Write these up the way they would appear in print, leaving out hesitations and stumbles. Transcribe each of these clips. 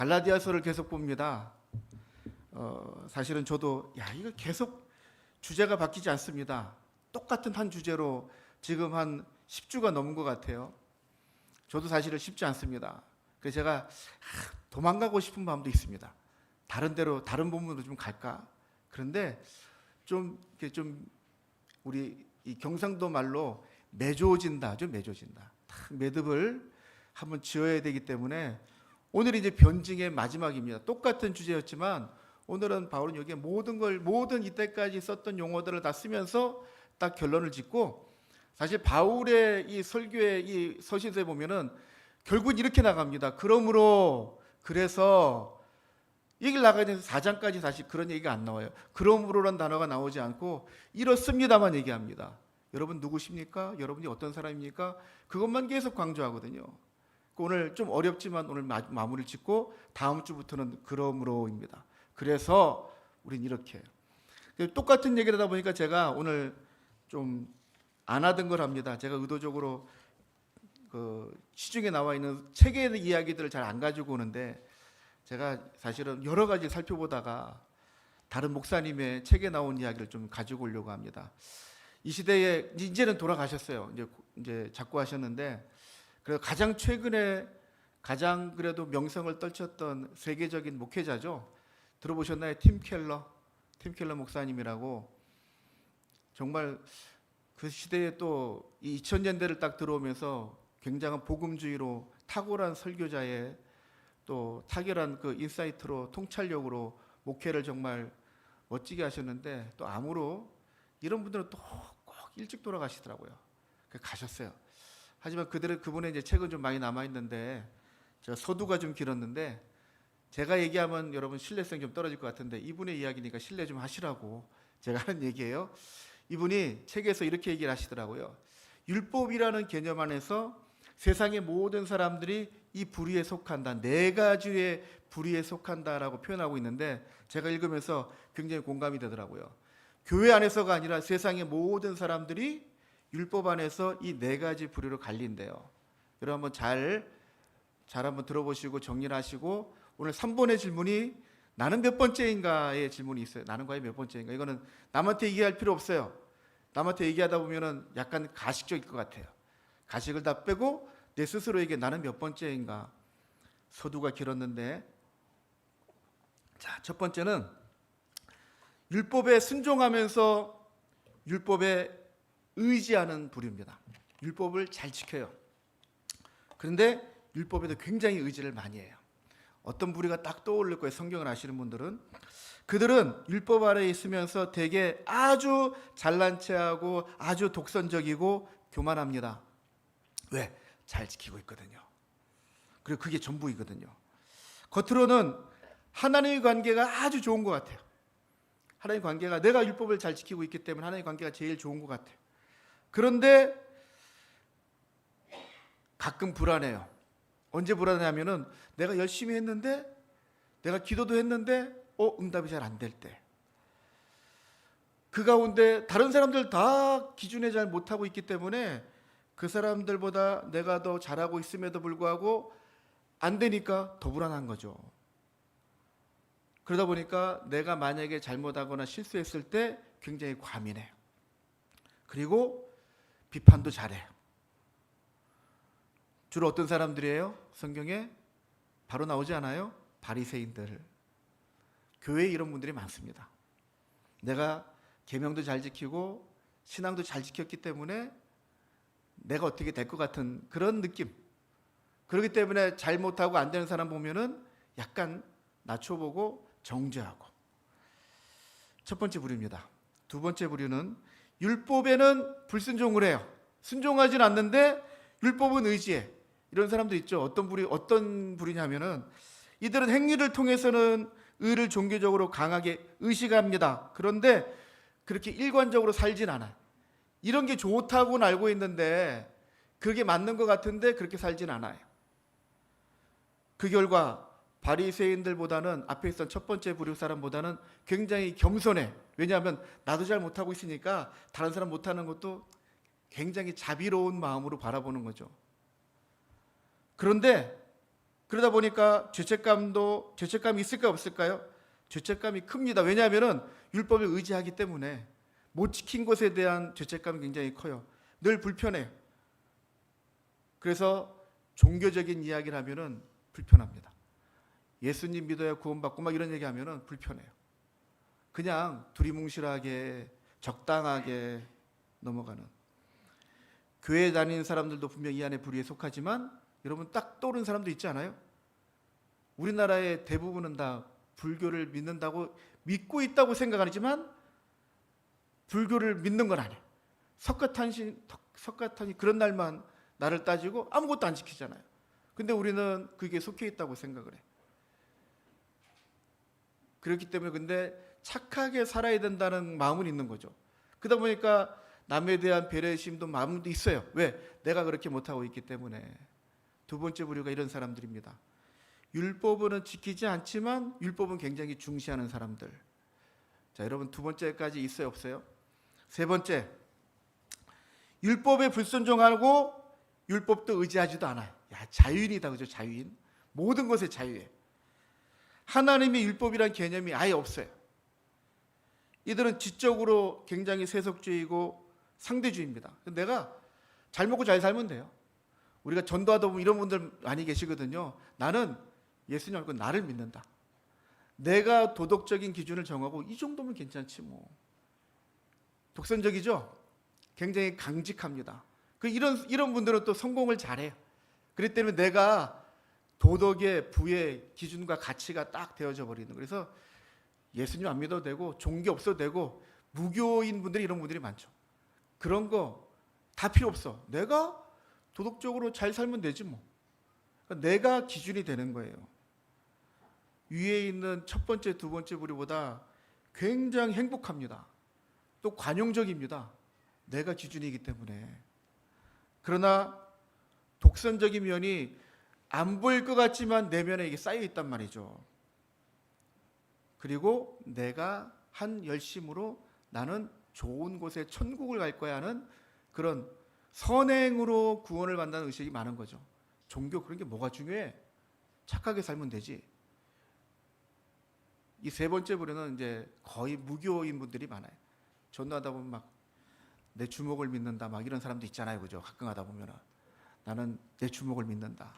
갈라디아서를 계속 봅니다. 사실은 저도 이거 계속 주제가 바뀌지 않습니다. 똑같은 한 주제로 지금 한 10주가 넘은 것 같아요. 저도 사실은 쉽지 않습니다. 그래서 제가 도망가고 싶은 마음도 있습니다. 다른 데로 다른 본문으로 좀 갈까? 그런데 이렇게 좀 우리 이 경상도 말로 매조진다죠, 매조진다. 매듭을 한번 지어야 되기 때문에 오늘 이제 변증의 마지막입니다. 똑같은 주제였지만 오늘은 바울은 여기에 모든 이때까지 썼던 용어들을 다 쓰면서 딱 결론을 짓고, 사실 바울의 이 설교의 이 서신서에 보면은 결국은 이렇게 나갑니다. 그래서 얘기를 나가야 되는 4장까지 사실 그런 얘기가 안 나와요. 그러므로란 단어가 나오지 않고 이렇습니다만 얘기합니다. 여러분 누구십니까? 여러분이 어떤 사람입니까? 그것만 계속 강조하거든요. 오늘 좀 어렵지만 오늘 마무리를 짓고 다음 주부터는 그러므로입니다. 그래서 우린 이렇게 해요. 똑같은 얘기를 하다 보니까 제가 오늘 좀 안 하던 걸 합니다. 제가 의도적으로 그 시중에 나와 있는 책의 이야기들을 잘 안 가지고 오는데, 제가 사실은 여러 가지 살펴보다가 다른 목사님의 책에 나온 이야기를 좀 가지고 오려고 합니다. 이 시대에 이제는 돌아가셨어요. 이제 작고 하셨는데, 그래서 가장 최근에 가장 그래도 명성을 떨쳤던 세계적인 목회자죠. 들어보셨나요? 팀 켈러 목사님이라고. 정말 그 시대에 또 이 2000년대를 딱 들어오면서 굉장한 복음주의로 탁월한 설교자의 또 타결한 그 인사이트로 통찰력으로 목회를 정말 멋지게 하셨는데, 또 암으로 이런 분들은 또 꼭 일찍 돌아가시더라고요. 가셨어요. 하지만 그분의 이제 책은 좀 많이 남아 있는데, 제가 서두가 좀 길었는데 제가 얘기하면 여러분 신뢰성이 좀 떨어질 것 같은데 이분의 이야기니까 신뢰 좀 하시라고 제가 하는 얘기예요. 이분이 책에서 이렇게 얘기를 하시더라고요. 율법이라는 개념 안에서 세상의 모든 사람들이 이 부류에 속한다, 네 가지의 부류에 속한다라고 표현하고 있는데, 제가 읽으면서 굉장히 공감이 되더라고요. 교회 안에서가 아니라 세상의 모든 사람들이 율법 안에서 이 네 가지 부류로 갈린대요. 여러분 한번 잘 한번 들어보시고 정리를 하시고, 오늘 3번의 질문이 나는 몇 번째인가의 질문이 있어요. 나는 과연 몇 번째인가? 이거는 남한테 얘기할 필요 없어요. 남한테 얘기하다 보면은 약간 가식적일 것 같아요. 가식을 다 빼고 내 스스로에게 나는 몇 번째인가? 서두가 길었는데, 자, 첫 번째는 율법에 순종하면서 율법에 의지하는 부류입니다. 율법을 잘 지켜요. 그런데 율법에도 굉장히 의지를 많이 해요. 어떤 부류가 딱 떠오를 거예요. 성경을 아시는 분들은. 그들은 율법 아래에 있으면서 되게 아주 잘난 체하고 아주 독선적이고 교만합니다. 왜? 잘 지키고 있거든요. 그리고 그게 전부이거든요. 겉으로는 하나님의 관계가 아주 좋은 것 같아요. 하나님의 관계가, 내가 율법을 잘 지키고 있기 때문에 하나님의 관계가 제일 좋은 것 같아요. 그런데 가끔 불안해요. 언제 불안해하면은 내가 열심히 했는데, 내가 기도도 했는데 응답이 잘 안 될 때, 그 가운데 다른 사람들 다 기준에 잘 못하고 있기 때문에 그 사람들보다 내가 더 잘하고 있음에도 불구하고 안 되니까 더 불안한 거죠. 그러다 보니까 내가 만약에 잘못하거나 실수했을 때 굉장히 과민해요. 그리고 비판도 잘해요. 주로 어떤 사람들이에요? 성경에 바로 나오지 않아요? 바리새인들. 교회에 이런 분들이 많습니다. 내가 계명도 잘 지키고 신앙도 잘 지켰기 때문에 내가 어떻게 될 것 같은 그런 느낌. 그렇기 때문에 잘못하고 안 되는 사람 보면은 약간 낮춰보고 정죄하고. 첫 번째 부류입니다. 두 번째 부류는 율법에는 불순종을 해요. 순종하진 않는데 율법은 의지해. 이런 사람도 있죠. 어떤 부류냐면은 이들은 행위를 통해서는 의를 종교적으로 강하게 의식합니다. 그런데 그렇게 일관적으로 살진 않아요. 이런 게 좋다고는 알고 있는데 그게 맞는 것 같은데 그렇게 살진 않아요. 그 결과 바리새인들보다는, 앞에 있던 첫 번째 부류 사람보다는 굉장히 겸손해. 왜냐하면 나도 잘 못하고 있으니까 다른 사람 못하는 것도 굉장히 자비로운 마음으로 바라보는 거죠. 그런데 그러다 보니까 죄책감이 있을까 없을까요? 죄책감이 큽니다. 왜냐하면 율법을 의지하기 때문에 못 지킨 것에 대한 죄책감이 굉장히 커요. 늘 불편해. 그래서 종교적인 이야기를 하면은 불편합니다. 예수님 믿어야 구원받고 막 이런 얘기하면은 불편해요. 그냥 두리뭉실하게 적당하게 넘어가는. 교회 다니는 사람들도 분명 이 안에 불의에 속하지만 여러분 딱 떠오르는 사람도 있지 않아요? 우리나라의 대부분은 다 불교를 믿고 있다고 생각하지만 불교를 믿는 건 아니에요. 석가탄이 그런 날만 나를 따지고 아무것도 안 지키잖아요. 근데 우리는 그게 속해 있다고 생각을 해. 그렇기 때문에 근데 착하게 살아야 된다는 마음은 있는 거죠. 그러다 보니까 남에 대한 배려심도 마음도 있어요. 왜? 내가 그렇게 못하고 있기 때문에. 두 번째 부류가 이런 사람들입니다. 율법은 지키지 않지만 율법은 굉장히 중시하는 사람들. 자, 여러분 두 번째까지 있어요, 없어요? 세 번째, 율법에 불순종하고 율법도 의지하지도 않아요. 야, 자유인이다, 그죠? 자유인. 모든 것에 자유해. 하나님의 율법이란 개념이 아예 없어요. 이들은 지적으로 굉장히 세속주의고 상대주의입니다. 내가 잘 먹고 잘 살면 돼요. 우리가 전도하다 보면 이런 분들 많이 계시거든요. 나는 예수님 말고 나를 믿는다. 내가 도덕적인 기준을 정하고 이 정도면 괜찮지 뭐. 독선적이죠? 굉장히 강직합니다. 이런 분들은 또 성공을 잘해요. 그렇기 때문에 내가 도덕의 부의 기준과 가치가 딱 되어져 버리는. 그래서 예수님 안 믿어도 되고 종교 없어도 되고 무교인 분들이 이런 분들이 많죠. 그런 거 다 필요 없어. 내가 도덕적으로 잘 살면 되지 뭐. 그러니까 내가 기준이 되는 거예요. 위에 있는 첫 번째, 두 번째 부류보다 굉장히 행복합니다. 또 관용적입니다. 내가 기준이기 때문에. 그러나 독선적인 면이 안 보일 것 같지만 내면에 이게 쌓여 있단 말이죠. 그리고 내가 한 열심으로 나는 좋은 곳에 천국을 갈 거야 하는 그런 선행으로 구원을 받는다는 의식이 많은 거죠. 종교 그런 게 뭐가 중요해? 착하게 살면 되지. 이 세 번째 부류는 이제 거의 무교인 분들이 많아요. 전도하다 보면 막 내 주먹을 믿는다 막 이런 사람도 있잖아요, 그죠? 가끔 하다 보면은 나는 내 주먹을 믿는다.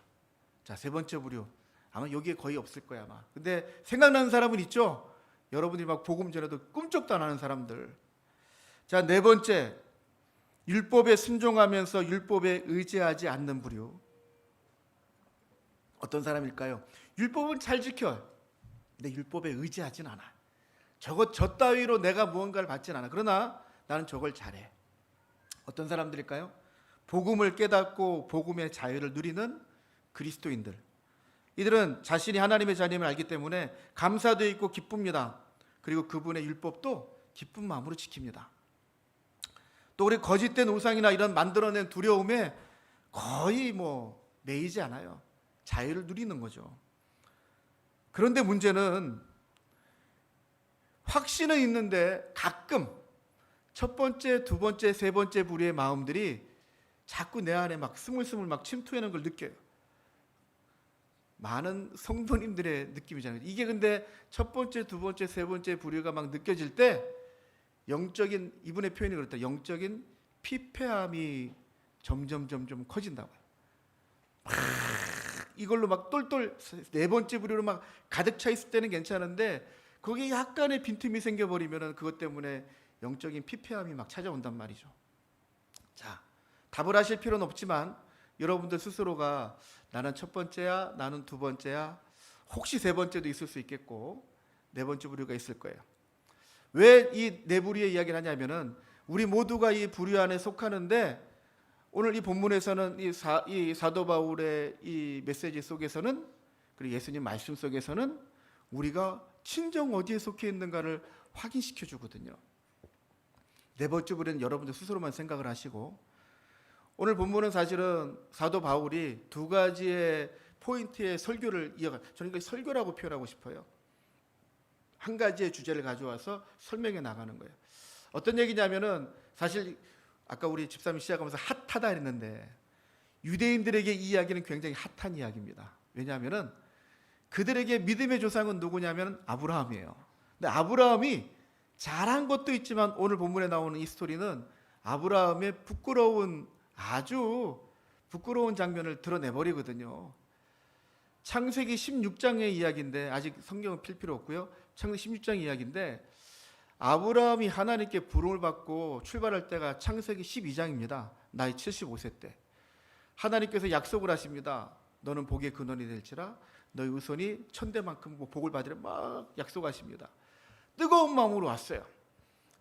자, 세 번째 부류 아마 여기에 거의 없을 거야 아마. 근데 생각나는 사람은 있죠. 여러분들이 막 복음 전에도 꿈쩍도 안 하는 사람들. 자, 네 번째, 율법에 순종하면서 율법에 의지하지 않는 부류. 어떤 사람일까요? 율법은 잘 지켜요. 근데 율법에 의지하진 않아. 저 따위로 내가 무언가를 받진 않아. 그러나 나는 저걸 잘해. 어떤 사람들일까요? 복음을 깨닫고 복음의 자유를 누리는 그리스도인들. 이들은 자신이 하나님의 자녀임을 알기 때문에 감사도 있고 기쁩니다. 그리고 그분의 율법도 기쁜 마음으로 지킵니다. 또 우리 거짓된 우상이나 이런 만들어낸 두려움에 거의 매이지 않아요. 자유를 누리는 거죠. 그런데 문제는 확신은 있는데 가끔 첫 번째, 두 번째, 세 번째 부류의 마음들이 자꾸 내 안에 막 스물스물 막 침투하는 걸 느껴요. 많은 성도님들의 느낌이잖아요. 이게 근데 첫 번째, 두 번째, 세 번째 부류가 막 느껴질 때 영적인, 이분의 표현이 그렇다. 영적인 피폐함이 점점 커진다고요. 이걸로 막 똘똘 네 번째 부류로 막 가득 차 있을 때는 괜찮은데 거기에 약간의 빈틈이 생겨버리면 그것 때문에 영적인 피폐함이 막 찾아온단 말이죠. 자, 답을 하실 필요는 없지만 여러분들 스스로가 나는 첫 번째야, 나는 두 번째야, 혹시 세 번째도 있을 수 있겠고 네 번째 부류가 있을 거예요. 왜 이 네 부류의 이야기를 하냐면은 우리 모두가 이 부류 안에 속하는데 오늘 이 본문에서는 이 사도 바울의 이 메시지 속에서는 그리고 예수님 말씀 속에서는 우리가 진정 어디에 속해 있는가를 확인시켜 주거든요. 네 번째 부류는 여러분들 스스로만 생각을 하시고 오늘 본문은 사실은 사도 바울이 두 가지의 포인트의 설교를 저는 이거 설교라고 표현하고 싶어요. 한 가지의 주제를 가져와서 설명해 나가는 거예요. 어떤 얘기냐면은 사실 아까 우리 집사님 시작하면서 핫하다 했는데 유대인들에게 이 이야기는 굉장히 핫한 이야기입니다. 왜냐하면은 그들에게 믿음의 조상은 누구냐면 아브라함이에요. 근데 아브라함이 잘한 것도 있지만 오늘 본문에 나오는 이 스토리는 아브라함의 아주 부끄러운 장면을 드러내버리거든요. 창세기 16장의 이야기인데, 아직 성경은 필 필요 없고요. 창세기 16장 이야기인데, 아브라함이 하나님께 부름을 받고 출발할 때가 창세기 12장입니다. 나이 75세 때 하나님께서 약속을 하십니다. 너는 복의 근원이 될지라, 너희 후손이 천대만큼 복을 받으려 막 약속하십니다. 뜨거운 마음으로 왔어요.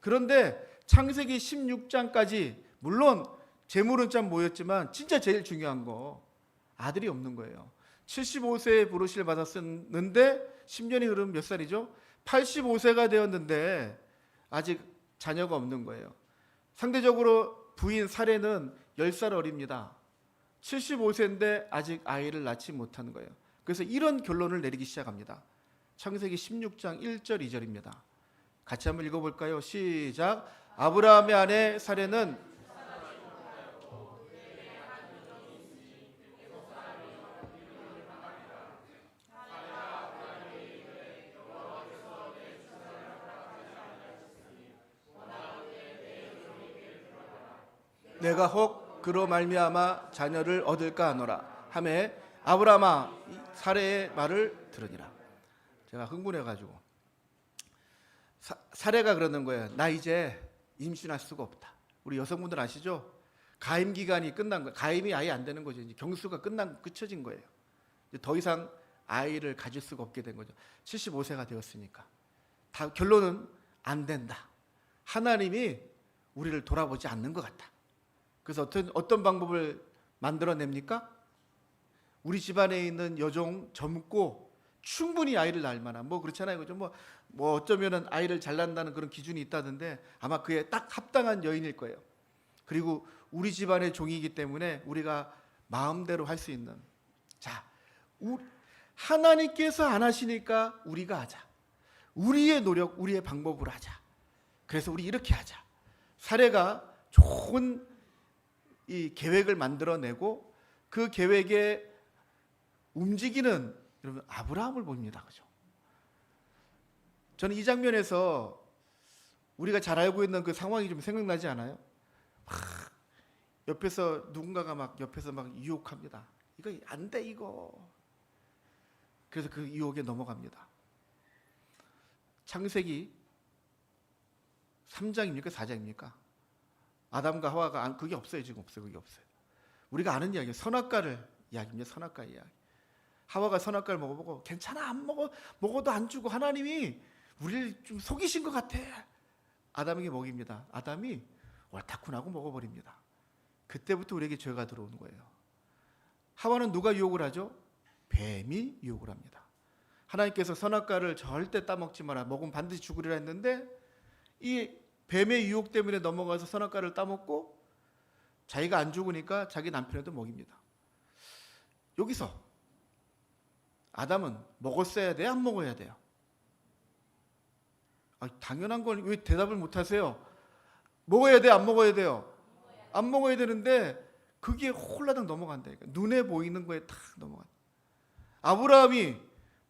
그런데 창세기 16장까지 물론 재물은 참 모였지만 진짜 제일 중요한 거 아들이 없는 거예요. 75세에 부르심을 받았었는데 10년이 흐르면 몇 살이죠? 85세가 되었는데 아직 자녀가 없는 거예요. 상대적으로 부인 사례는 10살 어립니다. 75세인데 아직 아이를 낳지 못하는 거예요. 그래서 이런 결론을 내리기 시작합니다. 창세기 16장 1절 2절입니다. 같이 한번 읽어볼까요? 시작. 아브라함의 아내 사례는 내가 혹 그로 말미암아 자녀를 얻을까 하노라 하매 아브라함아 사례의 말을 들으니라. 제가 흥분해가지고 사례가 그러는 거예요. 나 이제 임신할 수가 없다. 우리 여성분들 아시죠? 가임 기간이 끝난 거예요. 가임이 아예 안 되는 거죠. 이제 경수가 끝쳐진 거예요. 이제 더 이상 아이를 가질 수가 없게 된 거죠. 75세가 되었으니까. 결론은 안 된다. 하나님이 우리를 돌아보지 않는 것 같다. 그래서 어떤 방법을 만들어냅니까? 우리 집안에 있는 여종 젊고 충분히 아이를 낳을 만한, 그렇잖아요, 그죠? 어쩌면은 아이를 잘 낳는다는 그런 기준이 있다던데 아마 그에 딱 합당한 여인일 거예요. 그리고 우리 집안의 종이기 때문에 우리가 마음대로 할 수 있는, 하나님께서 안 하시니까 우리가 하자. 우리의 노력, 우리의 방법으로 하자. 그래서 우리 이렇게 하자. 사례가 좋은 이 계획을 만들어내고 그 계획에 움직이는 여러분 아브라함을 봅니다. 그죠? 저는 이 장면에서 우리가 잘 알고 있는 그 상황이 좀 생각나지 않아요? 옆에서 누군가가 옆에서 유혹합니다. 이거 안 돼 이거. 그래서 그 유혹에 넘어갑니다. 창세기 3장입니까? 4장입니까? 아담과 하와가 그게 없어요. 지금 없어요. 그게 없어요. 우리가 아는 이야기예요. 선악과를 이야기입니다. 선악과 이야기. 하와가 선악과를 먹어보고 괜찮아 안 먹어도 안 주고 하나님이 우리를 좀 속이신 것 같아. 아담에게 먹입니다. 아담이 옳다쿠나고 먹어버립니다. 그때부터 우리에게 죄가 들어오는 거예요. 하와는 누가 유혹을 하죠? 뱀이 유혹을 합니다. 하나님께서 선악과를 절대 따먹지 마라. 먹으면 반드시 죽으리라 했는데 이 뱀의 유혹 때문에 넘어가서 선악과를 따먹고 자기가 안 죽으니까 자기 남편에도 먹입니다. 여기서 아담은 먹었어야 돼요? 안 먹어야 돼요? 당연한 걸 왜 대답을 못 하세요? 먹어야 돼요? 안 먹어야 돼요? 안 먹어야 되는데 그게 홀라당 넘어간다니까. 눈에 보이는 거에 탁 넘어간다. 아브라함이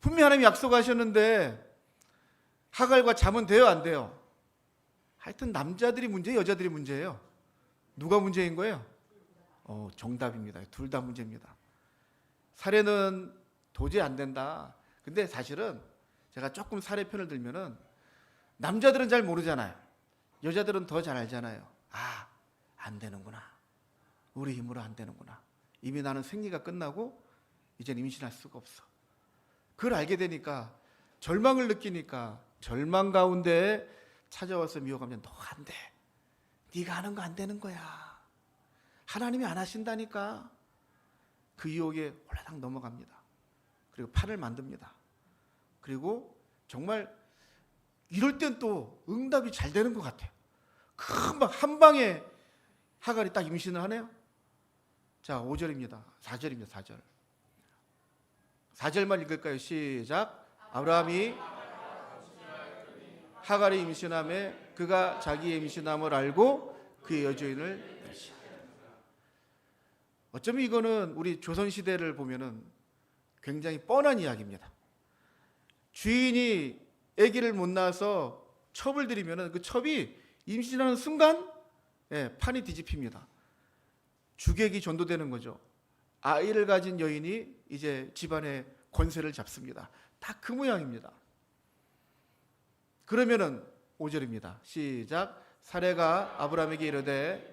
분명히 하나님이 약속하셨는데 하갈과 잠은 돼요? 안 돼요? 하여튼 남자들이 문제예요? 여자들이 문제예요? 누가 문제인 거예요? 정답입니다. 둘 다 문제입니다. 사례는 도저히 안 된다. 근데 사실은 제가 조금 사례 편을 들면은 남자들은 잘 모르잖아요. 여자들은 더 잘 알잖아요. 안 되는구나. 우리 힘으로 안 되는구나. 이미 나는 생리가 끝나고 이젠 임신할 수가 없어. 그걸 알게 되니까 절망을 느끼니까 절망 가운데 찾아와서 미혹하면 너 안 돼. 네가 하는 거 안 되는 거야. 하나님이 안 하신다니까. 그 유혹에 올라당 넘어갑니다. 그리고 판을 만듭니다. 그리고 정말 이럴 땐 또 응답이 잘 되는 것 같아요. 금방 한 방에 하갈이 딱 임신을 하네요. 자, 5절입니다. 4절입니다. 4절. 4절만 읽을까요? 시작. 아브라함이 하갈이 임신함에 그가 자기의 임신함을 알고 그의 여주인을 멸시하였다. 어쩌면 이거는 우리 조선시대를 보면은 굉장히 뻔한 이야기입니다. 주인이 아기를 못 낳아서 첩을 들이면 그 첩이 임신하는 순간 판이 뒤집힙니다. 주객이 전도되는 거죠. 아이를 가진 여인이 이제 집안의 권세를 잡습니다. 다 그 모양입니다. 그러면은 5절입니다. 시작. 사레가 아브라함에게 이르되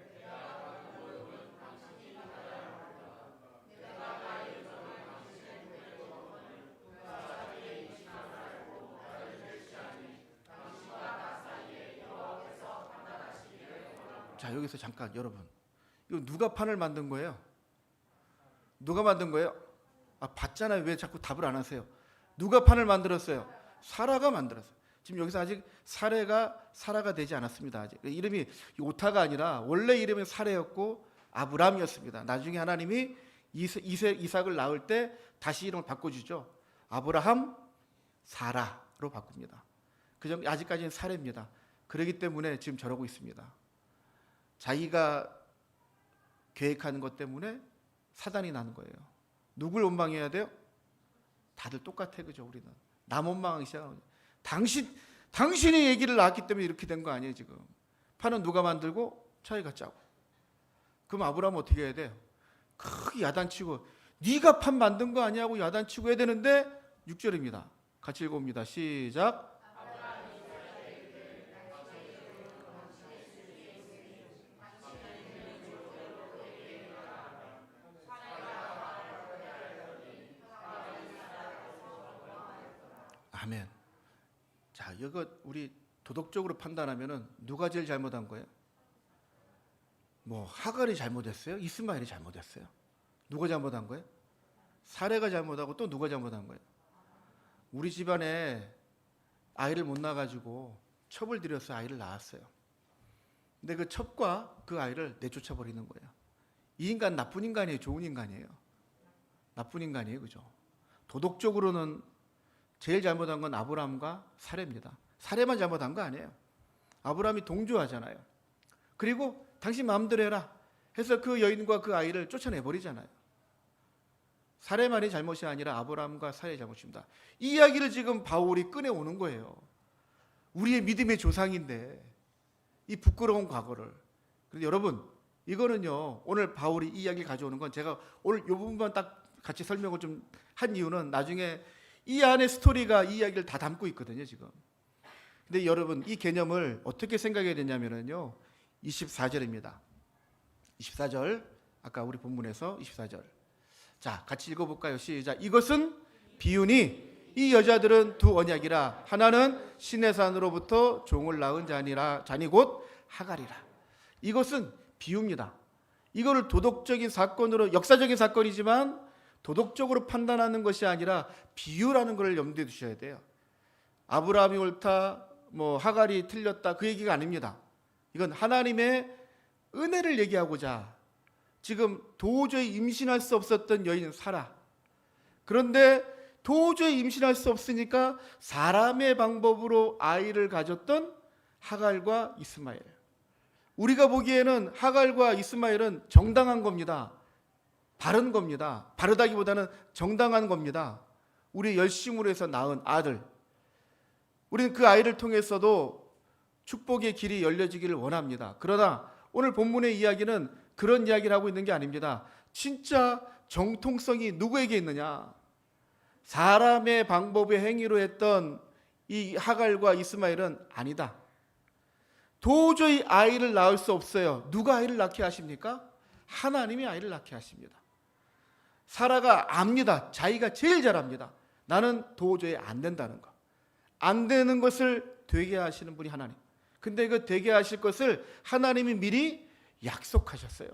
자, 여기서 잠깐 여러분, 이거 누가 판을 만든 거예요? 누가 만든 거예요? 봤잖아요. 왜 자꾸 답을 안 하세요? 누가 판을 만들었어요? 사라가 만들었어요. 지금 여기서 아직 사라가 되지 않았습니다. 아직 이름이 오타가 아니라 원래 이름은 사레였고 아브람이었습니다. 나중에 하나님이 이삭을 낳을 때 다시 이름을 바꿔주죠. 아브라함 사라로 바꿉니다. 그점 아직까지는 사레입니다. 그렇기 때문에 지금 저러고 있습니다. 자기가 계획하는 것 때문에 사단이 나는 거예요. 누굴 원망해야 돼요? 다들 똑같아, 그죠? 우리는 남 원망하기 시작하는 거죠. 당신이 얘기를 낳았기 때문에 이렇게 된 거 아니에요. 지금 판은 누가 만들고 자기가 짜고. 그럼 아브라함은 어떻게 해야 돼요? 크게 야단치고 네가 판 만든 거 아니냐고 야단치고 해야 되는데 6절입니다. 같이 읽어봅니다. 시작. 아멘. 자, 이거 우리 도덕적으로 판단하면은 누가 제일 잘못한 거예요? 뭐 하갈이 잘못했어요? 이스마엘이 잘못했어요? 누가 잘못한 거예요? 사레가 잘못하고 또 누가 잘못한 거예요? 우리 집안에 아이를 못 낳아가지고 첩을 들여서 아이를 낳았어요. 근데 그 첩과 그 아이를 내쫓아 버리는 거예요. 이 인간 나쁜 인간이에요? 좋은 인간이에요? 나쁜 인간이에요, 그죠? 도덕적으로는 제일 잘못한 건 아브라함과 사레입니다. 사레만 잘못한 거 아니에요. 아브라함이 동조하잖아요. 그리고 당신 마음대로 해라 해서 그 여인과 그 아이를 쫓아내버리잖아요. 사레만이 잘못이 아니라 아브라함과 사레의 잘못입니다. 이 이야기를 지금 바울이 꺼내오는 거예요. 우리의 믿음의 조상인데 이 부끄러운 과거를. 그런데 여러분, 이거는요, 오늘 바울이 이 이야기를 가져오는 건 제가 오늘 이 부분만 딱 같이 설명을 좀 한 이유는 나중에 이 안에 스토리가 이 이야기를 다 담고 있거든요, 지금. 근데 여러분, 이 개념을 어떻게 생각해야 되냐면요, 24절입니다. 24절, 아까 우리 본문에서 24절. 자, 같이 읽어볼까요? 시작. 이것은 비유니 이 여자들은 두 언약이라. 하나는 신의 산으로부터 종을 낳은 자니 곧 하갈이라. 이것은 비유입니다. 이거를 도덕적인 사건으로, 역사적인 사건이지만 도덕적으로 판단하는 것이 아니라 비유라는 걸 염두에 두셔야 돼요. 아브라함이 옳다, 뭐 하갈이 틀렸다, 그 얘기가 아닙니다. 이건 하나님의 은혜를 얘기하고자 지금 도저히 임신할 수 없었던 여인 사라. 그런데 도저히 임신할 수 없으니까 사람의 방법으로 아이를 가졌던 하갈과 이스마엘. 우리가 보기에는 하갈과 이스마엘은 정당한 겁니다. 바른 겁니다. 바르다기보다는 정당한 겁니다. 우리 열심으로 해서 낳은 아들. 우리는 그 아이를 통해서도 축복의 길이 열려지기를 원합니다. 그러나 오늘 본문의 이야기는 그런 이야기를 하고 있는 게 아닙니다. 진짜 정통성이 누구에게 있느냐? 사람의 방법의 행위로 했던 이 하갈과 이스마엘은 아니다. 도저히 아이를 낳을 수 없어요. 누가 아이를 낳게 하십니까? 하나님이 아이를 낳게 하십니다. 사라가 압니다. 자기가 제일 잘 압니다. 나는 도저히 안 된다는 거. 안 되는 것을 되게 하시는 분이 하나님. 근데 그 되게 하실 것을 하나님이 미리 약속하셨어요.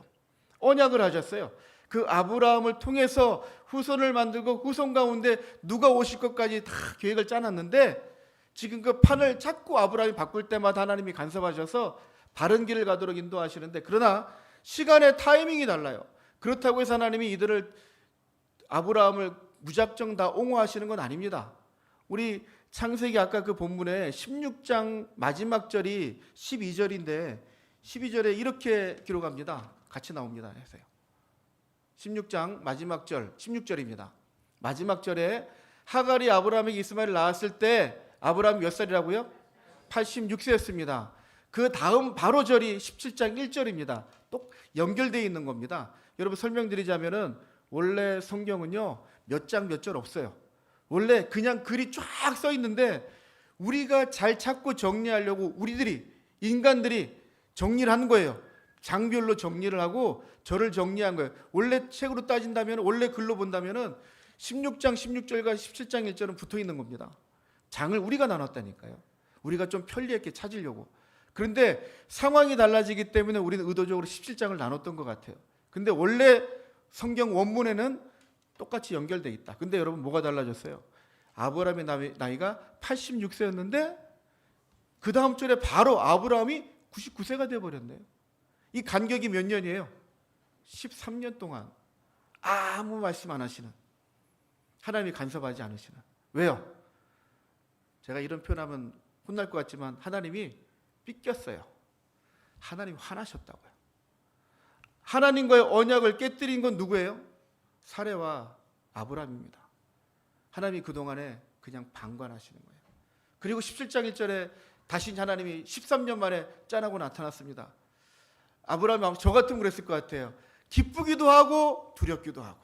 언약을 하셨어요. 그 아브라함을 통해서 후손을 만들고 후손 가운데 누가 오실 것까지 다 계획을 짜놨는데 지금 그 판을 자꾸 아브라함이 바꿀 때마다 하나님이 간섭하셔서 바른 길을 가도록 인도하시는데, 그러나 시간의 타이밍이 달라요. 그렇다고 해서 하나님이 이들을, 아브라함을 무작정 다 옹호하시는 건 아닙니다. 우리 창세기 아까 그 본문에 16장 마지막 절이 12절인데 12절에 이렇게 기록합니다. 같이 나옵니다. 해서요. 16장 마지막 절 16절입니다. 마지막 절에 하갈이 아브라함에게 이스마엘을 낳았을 때 아브라함이 몇 살이라고요? 86세였습니다. 그 다음 바로 절이 17장 1절입니다. 또 연결되어 있는 겁니다. 여러분 설명드리자면은 원래 성경은요 몇 장 몇 절 없어요. 원래 그냥 글이 쫙 써 있는데 우리가 잘 찾고 정리하려고 우리들이 인간들이 정리를 하는 거예요. 장별로 정리를 하고 절을 정리한 거예요. 원래 책으로 따진다면 원래 글로 본다면은 16장 16절과 17장 1절은 붙어 있는 겁니다. 장을 우리가 나눴다니까요. 우리가 좀 편리하게 찾으려고. 그런데 상황이 달라지기 때문에 우리는 의도적으로 17장을 나눴던 것 같아요. 근데 원래 성경 원문에는 똑같이 연결되어 있다. 근데 여러분 뭐가 달라졌어요? 아브라함의 나이가 86세였는데 그 다음 절에 바로 아브라함이 99세가 되어버렸네요. 이 간격이 몇 년이에요? 13년 동안 아무 말씀 안 하시는, 하나님이 간섭하지 않으시는. 왜요? 제가 이런 표현하면 혼날 것 같지만 하나님이 삐꼈어요. 하나님이 화나셨다고요. 하나님과의 언약을 깨뜨린 건 누구예요? 사레와 아브라함입니다. 하나님이 그동안에 그냥 방관하시는 거예요. 그리고 17장 1절에 다시 하나님이 13년 만에 짠하고 나타났습니다. 아브라함이 저 같으면 그랬을 것 같아요. 기쁘기도 하고 두렵기도 하고.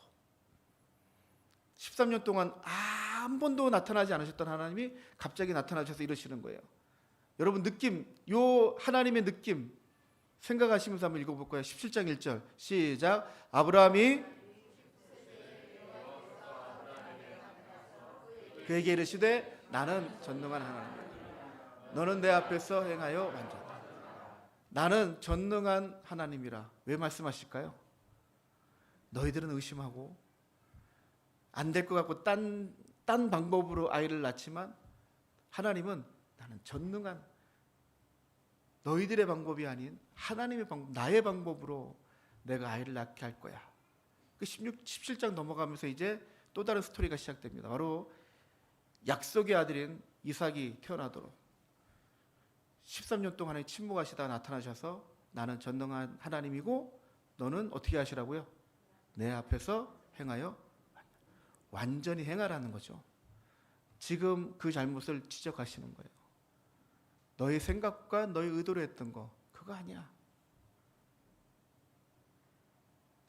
13년 동안 한 번도 나타나지 않으셨던 하나님이 갑자기 나타나셔서 이러시는 거예요. 여러분 느낌, 요 하나님의 느낌 생각하시면서 한번 읽어볼 거예요. 17장 1절 시작. 아브라함이 그에게 이르시되 나는 전능한 하나님이라. 너는 내 앞에서 행하여 완전하다. 나는 전능한 하나님이라. 왜 말씀하실까요? 너희들은 의심하고 안 될 것 같고 딴 방법으로 아이를 낳지만 하나님은 나는 전능한, 너희들의 방법이 아닌 하나님의 방법, 나의 방법으로 내가 아이를 낳게 할 거야. 그 17장 넘어가면서 이제 또 다른 스토리가 시작됩니다. 바로 약속의 아들인 이삭이 태어나도록 13년 동안의 침묵하시다가 나타나셔서 나는 전능한 하나님이고 너는 어떻게 하시라고요? 내 앞에서 행하여 완전히 행하라는 거죠. 지금 그 잘못을 지적하시는 거예요. 너의 생각과 너의 의도로 했던 거 그거 아니야.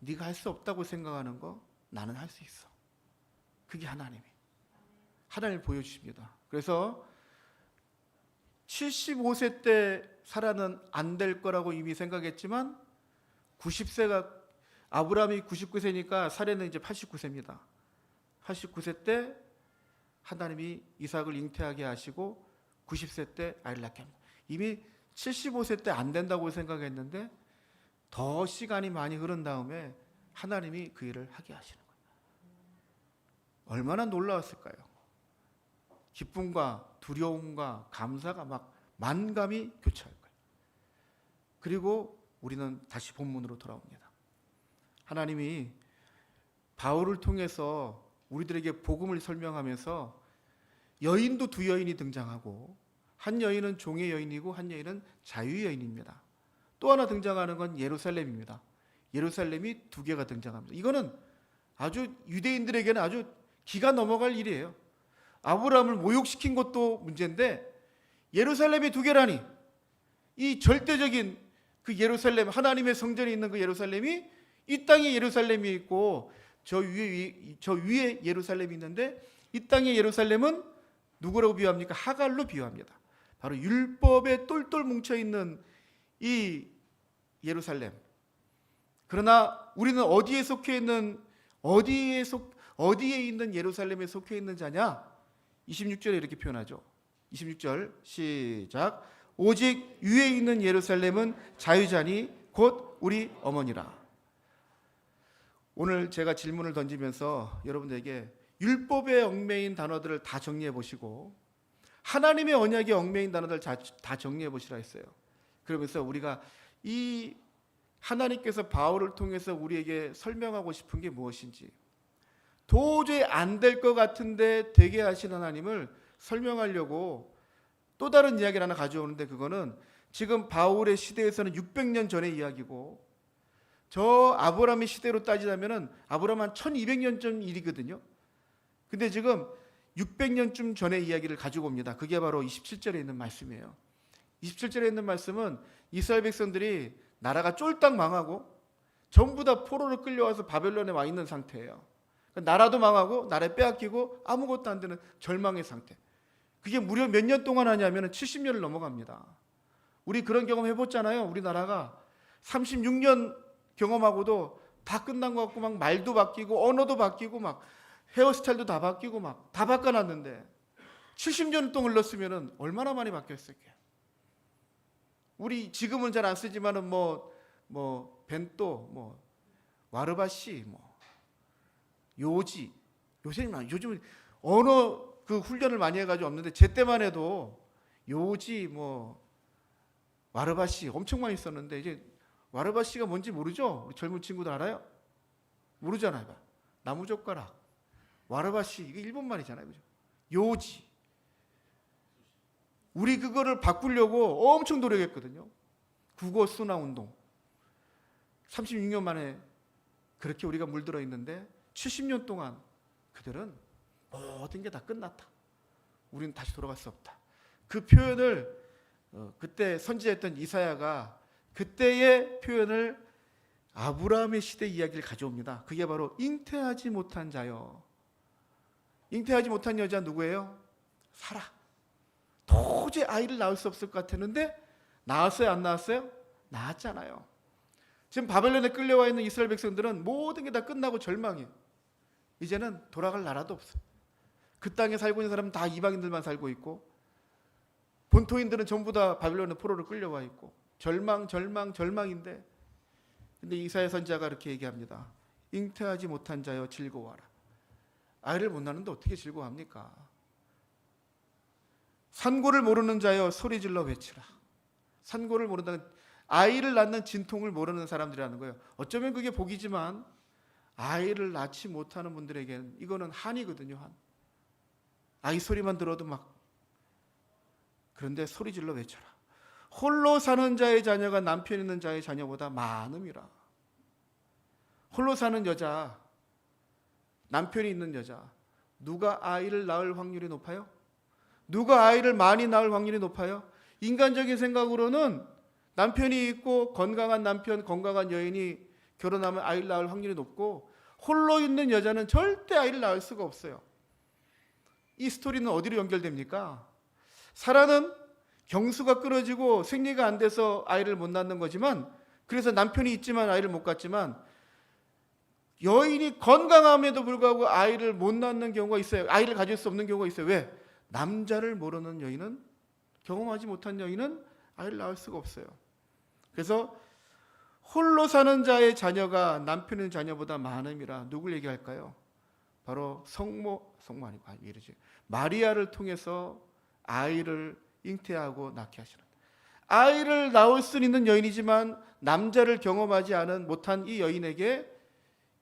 네가 할 수 없다고 생각하는 거 나는 할 수 있어. 그게 하나님을 보여주십니다. 그래서 75세 때 사라는 안 될 거라고 이미 생각했지만 90세가 아브라함이 99세니까 사라는 이제 89세입니다. 89세 때 하나님이 이삭을 잉태하게 하시고 90세 때 아이를 낳게 합니다. 이미 75세 때 안 된다고 생각했는데 더 시간이 많이 흐른 다음에 하나님이 그 일을 하게 하시는 거예요. 얼마나 놀라웠을까요? 기쁨과 두려움과 감사가 막 만감이 교차할 거예요. 그리고 우리는 다시 본문으로 돌아옵니다. 하나님이 바울을 통해서 우리들에게 복음을 설명하면서 여인도 두 여인이 등장하고 한 여인은 종의 여인이고 한 여인은 자유의 여인입니다. 또 하나 등장하는 건 예루살렘입니다. 예루살렘이 두 개가 등장합니다. 이거는 아주 유대인들에게는 아주 기가 넘어갈 일이에요. 아브라함을 모욕시킨 것도 문제인데 예루살렘이 두 개라니, 이 절대적인 그 예루살렘, 하나님의 성전이 있는 그 예루살렘이 이 땅에 예루살렘이 있고 저 위에 예루살렘이 있는데 이 땅의 예루살렘은 누구라고 비유합니까? 하갈로 비유합니다. 바로 율법에 똘똘 뭉쳐있는 이 예루살렘. 그러나 우리는 어디에 있는 예루살렘에 속해 있는 자냐? 26절에 이렇게 표현하죠. 26절 시작. 오직 위에 있는 예루살렘은 자유자니 곧 우리 어머니라. 오늘 제가 질문을 던지면서 여러분들에게 율법의 얽매인 단어들을 다 정리해 보시고 하나님의 언약의 얽매인 단어들 다 정리해 보시라 했어요. 그러면서 우리가 이 하나님께서 바울을 통해서 우리에게 설명하고 싶은 게 무엇인지, 도저히 안 될 것 같은데 되게 하신 하나님을 설명하려고 또 다른 이야기를 하나 가져오는데, 그거는 지금 바울의 시대에서는 600년 전의 이야기고 저 아브라함의 시대로 따지자면은 아브라함 한 1200년 전 일이거든요. 근데 지금 600년쯤 전의 이야기를 가지고 옵니다. 그게 바로 27절에 있는 말씀이에요. 27절에 있는 말씀은 이스라엘 백성들이 나라가 쫄딱 망하고 전부 다 포로로 끌려와서 바벨론에 와 있는 상태예요. 나라도 망하고 나라에 빼앗기고 아무것도 안 되는 절망의 상태. 그게 무려 몇 년 동안 하냐면 70년을 넘어갑니다. 우리 그런 경험 해봤잖아요. 우리나라가 36년 경험하고도 다 끝난 것 같고 막 말도 바뀌고 언어도 바뀌고 막 헤어스타일도 다 바뀌고 막 다 바꿔놨는데 70년 동안 흘렀으면 얼마나 많이 바뀌었을까요? 우리 지금은 잘 안 쓰지만은 벤또 와르바시 요지 요즘 언어 그 훈련을 많이 해가지고 없는데 제 때만 해도 요지 와르바시 엄청 많이 썼는데 이제 와르바시가 뭔지 모르죠? 우리 젊은 친구들 알아요? 모르잖아요. 나무젓가락 와르바시 이게 일본 말이잖아요. 그죠? 요지 우리 그거를 바꾸려고 엄청 노력했거든요. 국어 순화 운동 36년 만에 그렇게 우리가 물들어 있는데 70년 동안 그들은 모든 게 다 끝났다. 우리는 다시 돌아갈 수 없다. 그 표현을 그때 선지했던 이사야가 그때의 표현을 아브라함의 시대 이야기를 가져옵니다. 그게 바로 잉태하지 못한 자요. 잉태하지 못한 여자 누구예요? 사라. 도저히 아이를 낳을 수 없을 것 같았는데 낳았어요? 안 낳았어요? 낳았잖아요. 지금 바벨론에 끌려와 있는 이스라엘 백성들은 모든 게 다 끝나고 절망이에요. 이제는 돌아갈 나라도 없어요. 그 땅에 살고 있는 사람은 다 이방인들만 살고 있고 본토인들은 전부 다 바벨론의 포로로 끌려와 있고 절망인데 근데 이사야 선지자가 이렇게 얘기합니다. 잉태하지 못한 자여 즐거워하라. 아이를 못 낳는데 어떻게 즐거워합니까? 산고를 모르는 자여 소리질러 외치라. 산고를 모른다는 아이를 낳는 진통을 모르는 사람들이라는 거예요. 어쩌면 그게 복이지만 아이를 낳지 못하는 분들에게는 이거는 한이거든요. 한. 아이 소리만 들어도 막 그런데 소리질러 외쳐라. 홀로 사는 자의 자녀가 남편 있는 자의 자녀보다 많음이라. 홀로 사는 여자, 남편이 있는 여자, 누가 아이를 낳을 확률이 높아요? 누가 아이를 많이 낳을 확률이 높아요? 인간적인 생각으로는 남편이 있고 건강한 남편, 건강한 여인이 결혼하면 아이를 낳을 확률이 높고 홀로 있는 여자는 절대 아이를 낳을 수가 없어요. 이 스토리는 어디로 연결됩니까? 사라는 경수가 끊어지고 생리가 안 돼서 아이를 못 낳는 거지만 그래서 남편이 있지만 아이를 못 갖지만 여인이 건강함에도 불구하고 아이를 못 낳는 경우가 있어요. 아이를 가질 수 없는 경우가 있어요. 왜? 남자를 모르는 여인은 경험하지 못한 여인은 아이를 낳을 수가 없어요. 그래서 홀로 사는 자의 자녀가 남편의 자녀보다 많음이라. 누굴 얘기할까요? 바로 성모 아니고 이러지. 마리아를 통해서 아이를 잉태하고 낳게 하시는. 아이를 낳을 수 있는 여인이지만 남자를 경험하지 않은 못한 이 여인에게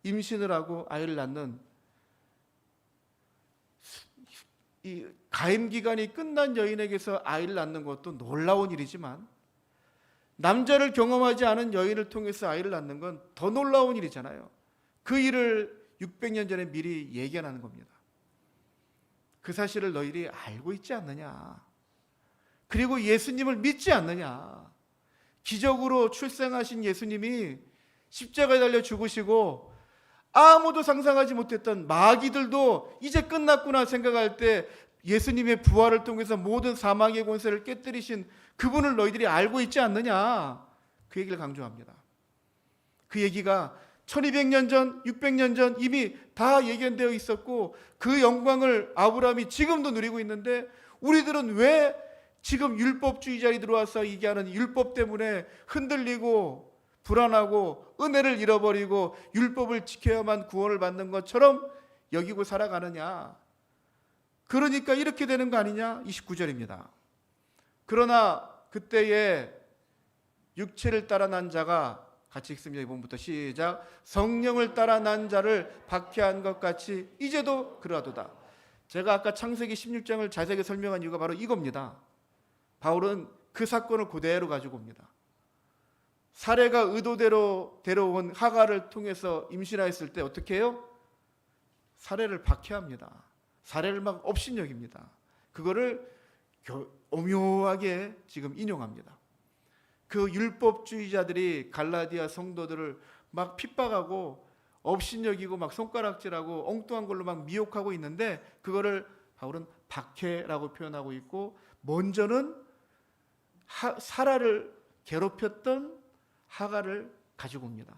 임신을 하고 아이를 낳는 이 가임 기간이 끝난 여인에게서 아이를 낳는 것도 놀라운 일이지만 남자를 경험하지 않은 여인을 통해서 아이를 낳는 건 더 놀라운 일이잖아요. 그 일을 600년 전에 미리 예견하는 겁니다. 그 사실을 너희들이 알고 있지 않느냐. 그리고 예수님을 믿지 않느냐. 기적으로 출생하신 예수님이 십자가에 달려 죽으시고 아무도 상상하지 못했던 마귀들도 이제 끝났구나 생각할 때 예수님의 부활을 통해서 모든 사망의 권세를 깨뜨리신 그분을 너희들이 알고 있지 않느냐. 그 얘기를 강조합니다. 그 얘기가 1200년 전, 600년 전 이미 다 예견되어 있었고 그 영광을 아브라함이 지금도 누리고 있는데 우리들은 왜 지금 율법주의자들이 들어와서 얘기하는 율법 때문에 흔들리고 불안하고 은혜를 잃어버리고 율법을 지켜야만 구원을 받는 것처럼 여기고 살아가느냐. 그러니까 이렇게 되는 거 아니냐. 29절입니다. 그러나 그때에 육체를 따라 난 자가 같이 읽습니다. 이번부터 시작. 성령을 따라 난 자를 박해한 것 같이 이제도 그러하도다. 제가 아까 창세기 16장을 자세하게 설명한 이유가 바로 이겁니다. 바울은 그 사건을 그대로 가지고 옵니다. 사례가 의도대로 데려온 하가를 통해서 임신하였을 때 어떻게 해요? 사례를 박해합니다. 사례를 막 업신여깁니다. 그거를 오묘하게 지금 인용합니다. 그 율법주의자들이 갈라디아 성도들을 막 핍박하고 업신여기고 막 손가락질하고 엉뚱한 걸로 막 미혹하고 있는데, 그거를 바울은 박해라고 표현하고 있고, 먼저는 사라를 괴롭혔던 하갈을 가지고 옵니다.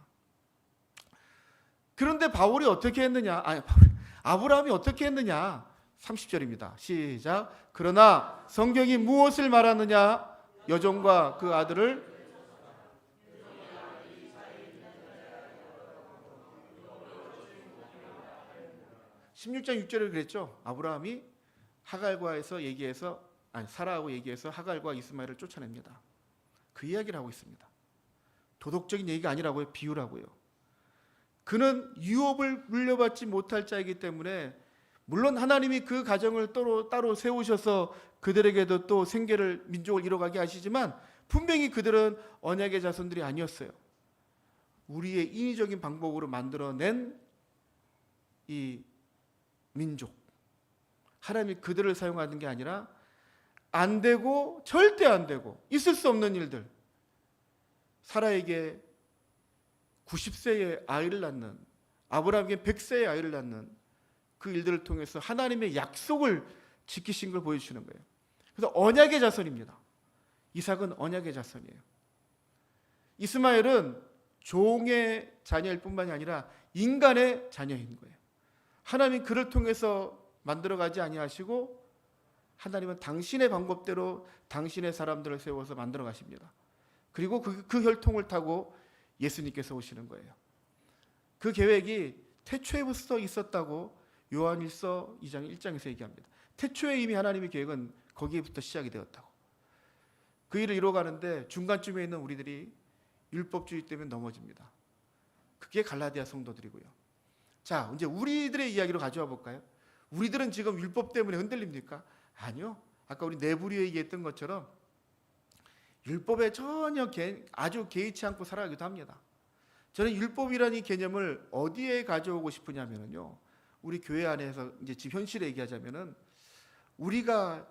그런데 바울이 어떻게 했느냐? 아브라함이 어떻게 했느냐? 30절입니다. 시작. 그러나 성경이 무엇을 말하느냐? 여종과 그 아들을 16장 6절에 그랬죠. 아브라함이 하갈과에서 얘기해서, 사라하고 얘기해서 하갈과 이스마엘을 쫓아냅니다. 그 이야기를 하고 있습니다. 도덕적인 얘기가 아니라고요. 비유라고요. 그는 유업을 물려받지 못할 자이기 때문에, 물론 하나님이 그 가정을 따로 세우셔서 그들에게도 또 생계를, 민족을 이뤄가게 하시지만 분명히 그들은 언약의 자손들이 아니었어요. 우리의 인위적인 방법으로 만들어낸 이 민족, 하나님이 그들을 사용하는 게 아니라 안 되고, 절대 안 되고 있을 수 없는 일들, 사라에게 90세의 아이를 낳는, 아브라함에게 100세의 아이를 낳는 그 일들을 통해서 하나님의 약속을 지키신 걸 보여주시는 거예요. 그래서 언약의 자손입니다. 이삭은 언약의 자손이에요. 이스마엘은 종의 자녀일 뿐만이 아니라 인간의 자녀인 거예요. 하나님이 그를 통해서 만들어가지 아니하시고, 하나님은 당신의 방법대로 당신의 사람들을 세워서 만들어 가십니다. 그리고 그 혈통을 타고 예수님께서 오시는 거예요. 그 계획이 태초에부터 있었다고 요한일서 2장 1장에서 얘기합니다. 태초에 이미 하나님의 계획은 거기에부터 시작이 되었다고. 그 일을 이루어가는데 중간쯤에 있는 우리들이 율법주의 때문에 넘어집니다. 그게 갈라디아 성도들이고요. 자, 이제 우리들의 이야기로 가져와 볼까요? 우리들은 지금 율법 때문에 흔들립니까? 아니요. 아까 우리 내부리에 얘기했던 것처럼 율법에 전혀 아주 개의치 않고 살아가기도 합니다. 저는 율법이라는 이 개념을 어디에 가져오고 싶으냐면요, 우리 교회 안에서 이제 지금 현실에 얘기하자면은, 우리가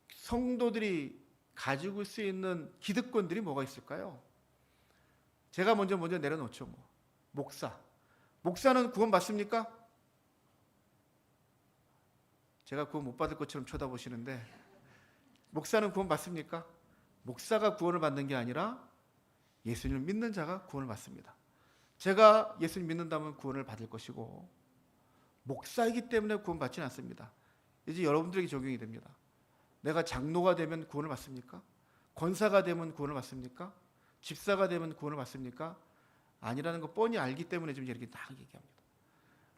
성도들이 가지고 있을 수 있는 기득권들이 뭐가 있을까요? 제가 먼저 내려놓죠. 목사는 구원 받습니까? 제가 구원 못 받을 것처럼 쳐다보시는데, 목사는 구원 받습니까? 목사가 구원을 받는 게 아니라 예수님을 믿는 자가 구원을 받습니다. 제가 예수님 믿는다면 구원을 받을 것이고, 목사이기 때문에 구원 받지는 않습니다. 이제 여러분들에게 적용이 됩니다. 내가 장로가 되면 구원을 받습니까? 권사가 되면 구원을 받습니까? 집사가 되면 구원을 받습니까? 아니라는 거 뻔히 알기 때문에 좀 이렇게 딱 얘기합니다.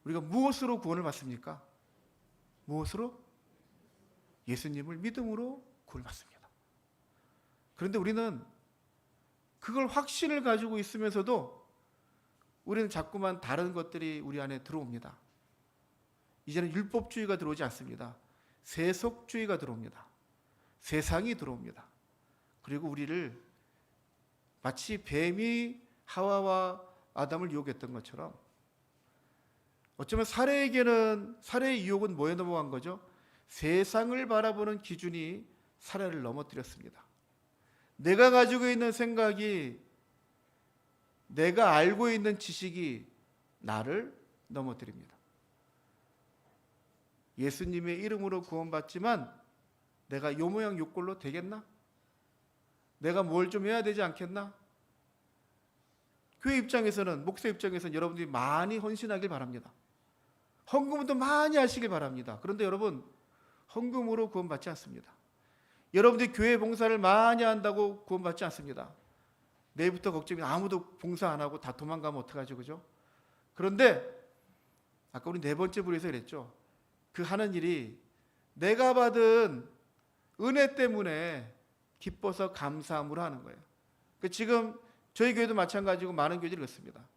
우리가 무엇으로 구원을 받습니까? 무엇으로? 예수님을 믿음으로 구원을 받습니다. 그런데 우리는 그걸 확신을 가지고 있으면서도 우리는 자꾸만 다른 것들이 우리 안에 들어옵니다. 이제는 율법주의가 들어오지 않습니다. 세속주의가 들어옵니다. 세상이 들어옵니다. 그리고 우리를 마치 뱀이 하와와 아담을 유혹했던 것처럼, 어쩌면 살해의 유혹은 뭐에 넘어간 거죠? 세상을 바라보는 기준이 살해를 넘어뜨렸습니다. 내가 가지고 있는 생각이, 내가 알고 있는 지식이 나를 넘어뜨립니다. 예수님의 이름으로 구원받지만 내가 요 모양 요 꼴로 되겠나? 내가 뭘 좀 해야 되지 않겠나? 교회 입장에서는, 목사 입장에서는 여러분들이 많이 헌신하길 바랍니다. 헌금도 많이 하시길 바랍니다. 그런데 여러분, 헌금으로 구원받지 않습니다. 여러분들이 교회 봉사를 많이 한다고 구원받지 않습니다. 내일부터 걱정이, 아무도 봉사 안 하고 다 도망가면 어떡하죠, 그죠? 그런데 아까 우리 네 번째 부에서 그랬죠. 그 하는 일이 내가 받은 은혜 때문에 기뻐서 감사함으로 하는 거예요. 지금 저희 교회도 마찬가지고 많은 교회들이 그렇습니다.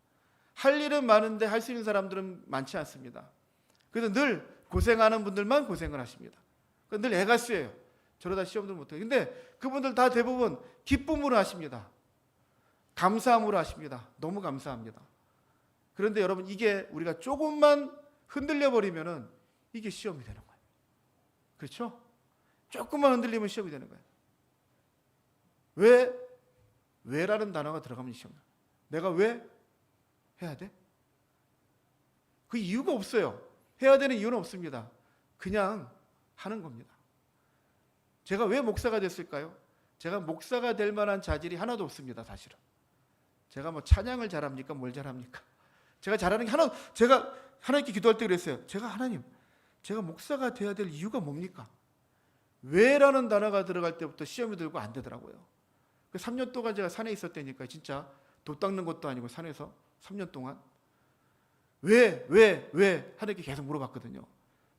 할 일은 많은데 할 수 있는 사람들은 많지 않습니다. 그래서 늘 고생하는 분들만 고생을 하십니다. 늘 애가 쓰여요. 저러다 시험도 못해요. 근데 그분들 다 대부분 기쁨으로 하십니다. 감사함으로 하십니다. 너무 감사합니다. 그런데 여러분, 이게 우리가 조금만 흔들려 버리면은 이게 시험이 되는 거예요. 그렇죠? 조금만 흔들리면 시험이 되는 거예요. 왜? 왜라는 단어가 들어가면 시험. 내가 왜 해야 돼? 그 이유가 없어요. 해야 되는 이유는 없습니다. 그냥 하는 겁니다. 제가 왜 목사가 됐을까요? 제가 목사가 될 만한 자질이 하나도 없습니다. 사실은 제가 뭐 찬양을 잘합니까? 뭘 잘합니까? 제가 잘하는 게 하나. 제가 하나님께 기도할 때 그랬어요. 하나님, 제가 목사가 돼야 될 이유가 뭡니까? 왜라는 단어가 들어갈 때부터 시험이 들고 안 되더라고요. 3년 동안 제가 산에 있었다니까. 진짜 도 닦는 것도 아니고 산에서 3년 동안 왜 하나님께 계속 물어봤거든요.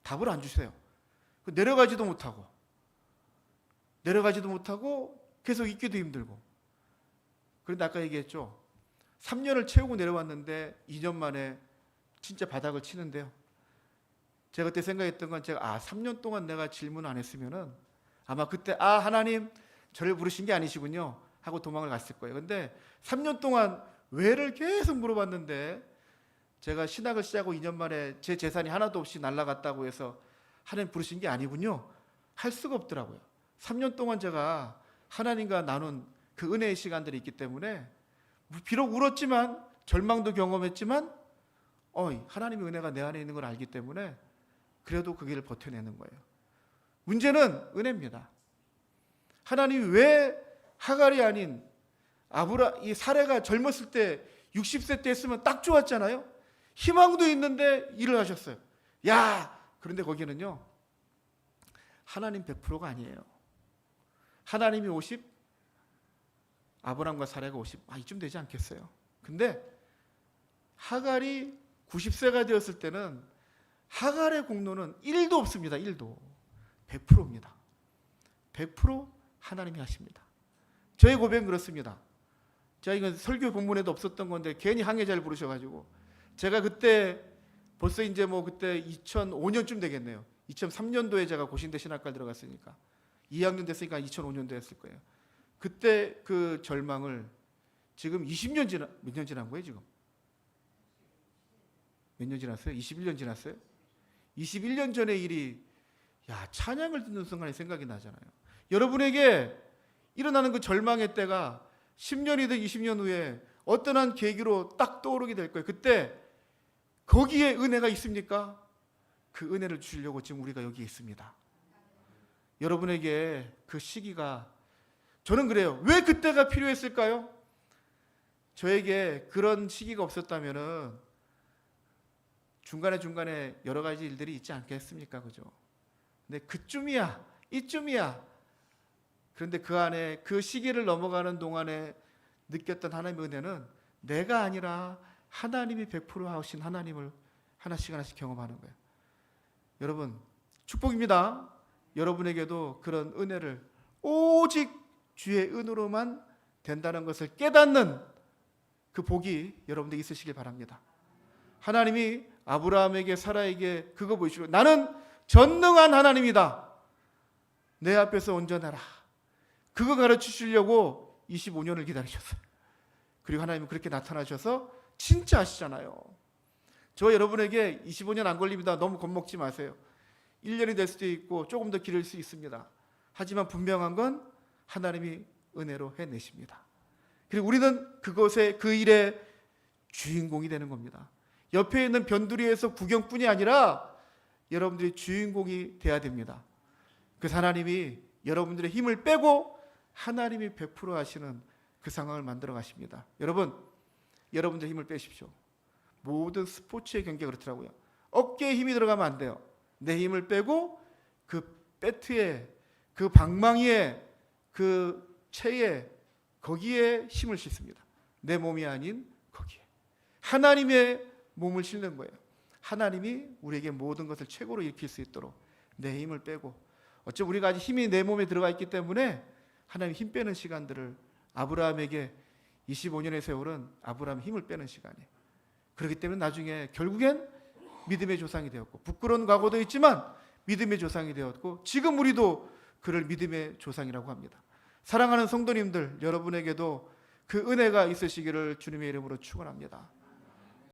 답을 안 주세요. 내려가지도 못하고 계속 있기도 힘들고. 그런데 아까 얘기했죠. 3년을 채우고 내려왔는데 2년 만에 진짜 바닥을 치는데요. 제가 그때 생각했던 건 3년 동안 내가 질문 안 했으면은 아마 그때 하나님 저를 부르신 게 아니시군요 하고 도망을 갔을 거예요. 근데 3년 동안 왜를 계속 물어봤는데 제가 신학을 시작하고 2년 만에 제 재산이 하나도 없이 날아갔다고 해서 하나님 부르신 게 아니군요 할 수가 없더라고요. 3년 동안 제가 하나님과 나눈 그 은혜의 시간들이 있기 때문에 비록 울었지만 절망도 경험했지만 하나님의 은혜가 내 안에 있는 걸 알기 때문에 그래도 그 길을 버텨내는 거예요. 문제는 은혜입니다. 하나님이 왜 하갈이 아닌 이 사레가 젊었을 때 60세 때 했으면 딱 좋았잖아요. 희망도 있는데 일을 하셨어요. 그런데 거기는요 하나님 100%가 아니에요. 하나님이 50, 아브람과 사레가 50, 이쯤 되지 않겠어요? 근데 하갈이 90세가 되었을 때는 하갈의 공로는 1도 없습니다. 1도. 100%입니다. 100% 하나님이 하십니다. 저의 고백은 그렇습니다. 제가 이건 설교 본문에도 없었던 건데 괜히 항해자를 부르셔가지고 제가 그때 벌써 이제 그때 2005년쯤 되겠네요. 2003년도에 제가 고신대 신학과를 들어갔으니까 2학년 됐으니까 2005년도 했을 거예요. 그때 그 절망을 지금 20년 몇 년 지난 거예요 지금? 몇 년 지났어요? 21년 지났어요? 21년 전의 일이 찬양을 듣는 순간에 생각이 나잖아요. 여러분에게 일어나는 그 절망의 때가 10년이든 20년 후에 어떤 한 계기로 딱 떠오르게 될 거예요. 그때 거기에 은혜가 있습니까? 그 은혜를 주시려고 지금 우리가 여기 있습니다. 여러분에게 그 시기가, 저는 그래요. 왜 그때가 필요했을까요? 저에게 그런 시기가 없었다면은 중간에 여러 가지 일들이 있지 않겠습니까? 그죠? 근데 그쯤이야, 이쯤이야. 그런데 그 안에 그 시기를 넘어가는 동안에 느꼈던 하나님의 은혜는 내가 아니라 하나님이 100% 하신 하나님을 하나씩 경험하는 거예요. 여러분, 축복입니다. 여러분에게도 그런 은혜를 오직 주의 은으로만 된다는 것을 깨닫는 그 복이 여러분들 있으시길 바랍니다. 하나님이 아브라함에게 사라에게 그거 보이시고 나는 전능한 하나님이다. 내 앞에서 온전하라. 그거 가르치시려고 25년을 기다리셨어요. 그리고 하나님은 그렇게 나타나셔서 진짜 하시잖아요. 저 여러분에게 25년 안 걸립니다. 너무 겁먹지 마세요. 1년이 될 수도 있고 조금 더 길을 수 있습니다. 하지만 분명한 건 하나님이 은혜로 해내십니다. 그리고 우리는 그것의 그 일의 주인공이 되는 겁니다. 옆에 있는 변두리에서 구경뿐이 아니라 여러분들이 주인공이 돼야 됩니다. 그 하나님이 여러분들의 힘을 빼고 하나님이 100% 하시는 그 상황을 만들어 가십니다. 여러분, 여러분들 힘을 빼십시오. 모든 스포츠의 경기가 그렇더라고요. 어깨에 힘이 들어가면 안 돼요. 내 힘을 빼고 그 배트에, 그 방망이에, 그 채에, 거기에 힘을 싣습니다. 내 몸이 아닌 거기에. 하나님의 몸을 싣는 거예요. 하나님이 우리에게 모든 것을 최고로 일으킬 수 있도록 내 힘을 빼고, 어차피 우리가 아직 힘이 내 몸에 들어가 있기 때문에 하나님 힘 빼는 시간들을, 아브라함에게 25년의 세월은 아브라함 힘을 빼는 시간이에요. 그렇기 때문에 나중에 결국엔 믿음의 조상이 되었고, 부끄러운 과거도 있지만 믿음의 조상이 되었고, 지금 우리도 그를 믿음의 조상이라고 합니다. 사랑하는 성도님들, 여러분에게도 그 은혜가 있으시기를 주님의 이름으로 축원합니다.